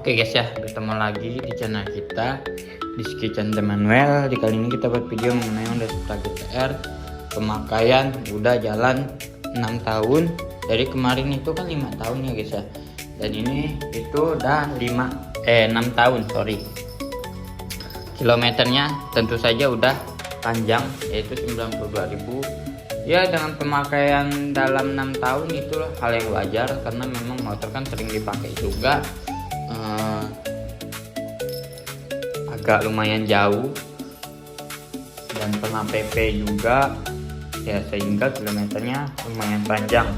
Oke guys ya, bertemu lagi di channel kita di Kitchen Manuel. Di kali ini kita buat video mengenai Honda Supra GTR. Pemakaian udah jalan 6 tahun. Dari kemarin itu kan 5 tahun ya guys ya. Dan ini itu udah 6 tahun, sorry. Kilometernya tentu saja udah panjang, yaitu 92.000. Ya, dengan pemakaian dalam 6 tahun itu hal yang wajar karena memang motor kan sering dipakai juga. Agak lumayan jauh dan pernah PP juga ya, sehingga kilometernya lumayan panjang.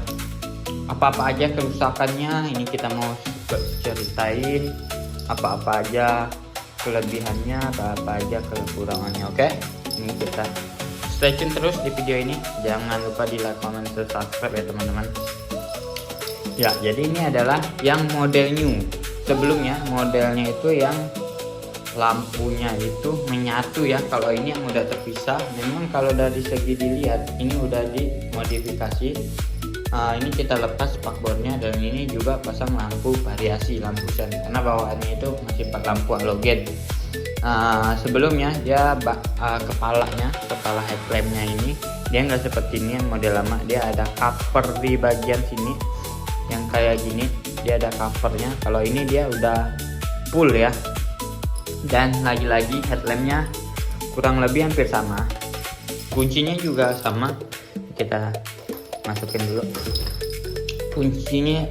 Apa-apa aja kerusakannya ini kita mau ceritain, apa-apa aja kelebihannya, apa-apa aja kekurangannya. Oke, ini kita stay tune terus di video ini. Jangan lupa di like, comment, subscribe ya teman-teman. Ya, jadi ini adalah yang model new. Sebelumnya modelnya itu yang lampunya itu menyatu ya. Kalau ini yang udah terpisah. Memang kalau dari segi dilihat ini udah dimodifikasi. Ini kita lepas spakbornya dan ini juga pasang lampu variasi, lampu sen, karena bawaannya itu masih pakai lampu halogen. Sebelumnya dia kepala headlampnya ini dia nggak seperti ini yang model lama. Dia ada cover di bagian sini yang kayak gini, dia ada covernya. Kalau ini dia udah full ya. Dan lagi-lagi headlampnya kurang lebih hampir sama, kuncinya juga sama. Kita masukin dulu, kuncinya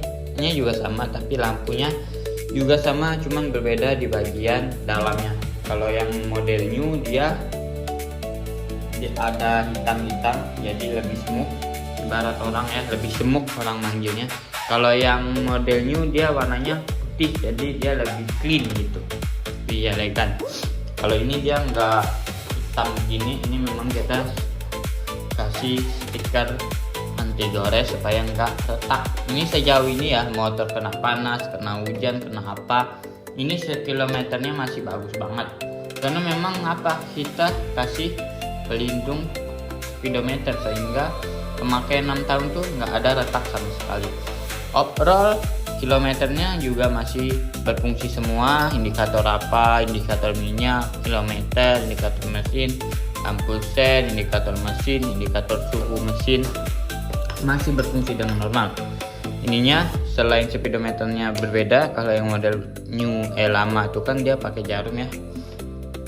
juga sama, tapi lampunya juga sama, cuman berbeda di bagian dalamnya. Kalau yang model new dia ada hitam-hitam, jadi lebih smooth, ibarat orang ya, lebih smooth orang manggilnya. Kalau yang model new dia warnanya putih, jadi dia lebih clean gitu, lebih elegan. Kalau ini dia nggak hitam gini, ini memang kita kasih stiker anti gores supaya nggak retak. Ini sejauh ini ya, motor kena panas, kena hujan, kena apa, ini kilometernya masih bagus banget. Karena memang kita kasih pelindung speedometer sehingga pemakaian 6 tahun tuh nggak ada retak sama sekali. Overall kilometernya juga masih berfungsi semua, indikator indikator minyak, kilometer, indikator mesin, lampu sen, indikator mesin, indikator suhu mesin masih berfungsi dengan normal. Ininya selain speedometernya berbeda, kalau yang model new lama itu kan dia pakai jarum ya,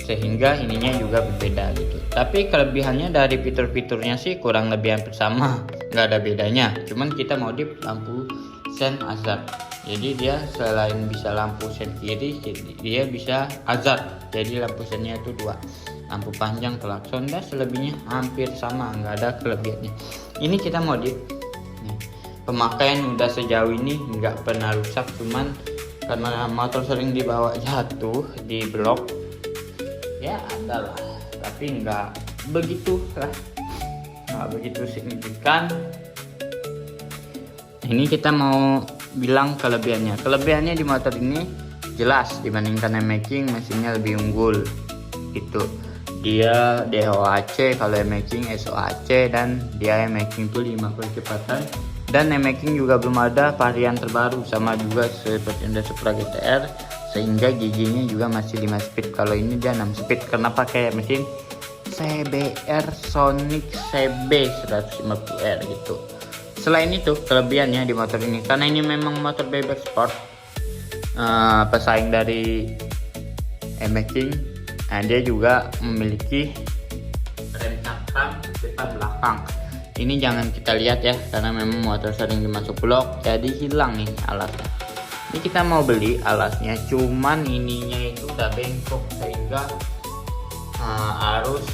sehingga ininya juga berbeda gitu. Tapi kelebihannya dari fitur-fiturnya sih kurang lebih hampir sama, nggak ada bedanya. Cuman kita modif lampu sen hazard. Jadi dia selain bisa lampu sen kiri, dia bisa hazard. Jadi lampu sennya itu 2, lampu panjang, klakson, dan selebihnya hampir sama, nggak ada kelebihannya. Ini kita modif. Nih, pemakaian udah sejauh ini nggak pernah rusak, cuman karena motor sering dibawa jatuh di blok ya adalah, tapi nggak begitu signifikan. Ini kita mau bilang kelebihannya di motor ini jelas dibandingkan M-Making, mesinnya lebih unggul gitu. Dia DOAC, kalau M-Making SOAC, dan dia M-Making tuh 5 kecepatan. Dan M-Making juga belum ada varian terbaru, sama juga seperti Honda Supra GTR, sehingga giginya juga masih 5 speed. Kalau ini dia 6 speed karena pakai mesin CBR Sonic CB 150R gitu. Selain itu kelebihannya di motor ini, karena ini memang motor bebek sport, pesaing dari M-Making, dia juga memiliki rem cakram depan belakang. Ini jangan kita lihat ya, karena memang motor sering dimasuk blok, jadi hilang nih alasnya. Ini kita mau beli alasnya, cuman ininya itu udah bengkok sehingga harus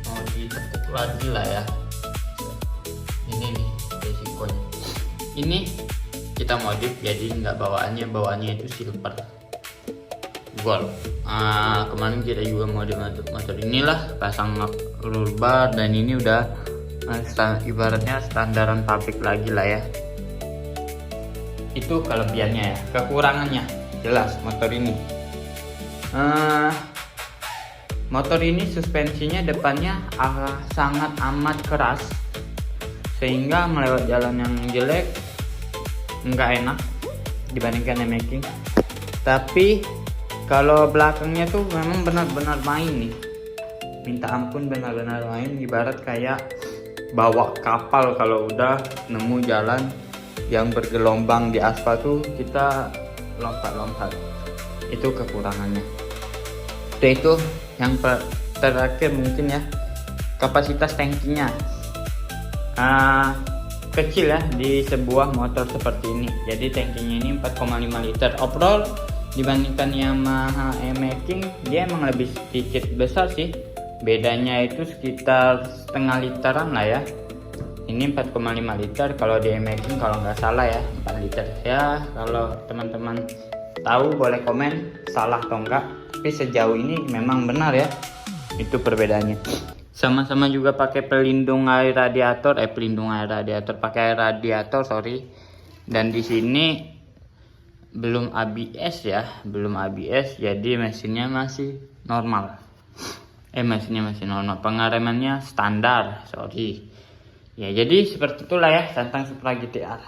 mau ditekuk lagi lah ya. Ini nih resikonya. Ini kita modif jadi nggak bawaannya itu silver gold. Kemarin kita juga modif motor inilah, pasang roll bar, dan ini udah ibaratnya standaran pabrik lagi lah ya. Itu kelebihannya ya. Kekurangannya jelas motor ini. Motor ini suspensinya depannya sangat amat keras, sehingga melewat jalan yang jelek nggak enak dibandingkan M-Making. Tapi kalau belakangnya tuh memang benar-benar main nih, minta ampun, benar-benar main, ibarat kayak bawa kapal. Kalau udah nemu jalan yang bergelombang di aspal tuh kita lompat-lompat, itu kekurangannya. Itu yang terakhir mungkin ya, kapasitas tangkinya kecil ya di sebuah motor seperti ini. Jadi tangkinya ini 4,5 liter. Overall dibandingkan Yamaha E-Making dia emang lebih sedikit besar sih, bedanya itu sekitar setengah literan lah ya. Ini 4,5 liter, kalau di E-Making kalau nggak salah ya 4 liter ya. Kalau teman-teman tahu boleh komen salah atau enggak, tapi sejauh ini memang benar ya, itu perbedaannya. Sama-sama juga pakai pelindung air radiator, pakai air radiator, sorry. Dan di sini belum ABS ya, jadi mesinnya masih normal. Pengeremannya standar, sorry. Ya jadi seperti itulah ya tentang Supra GTR.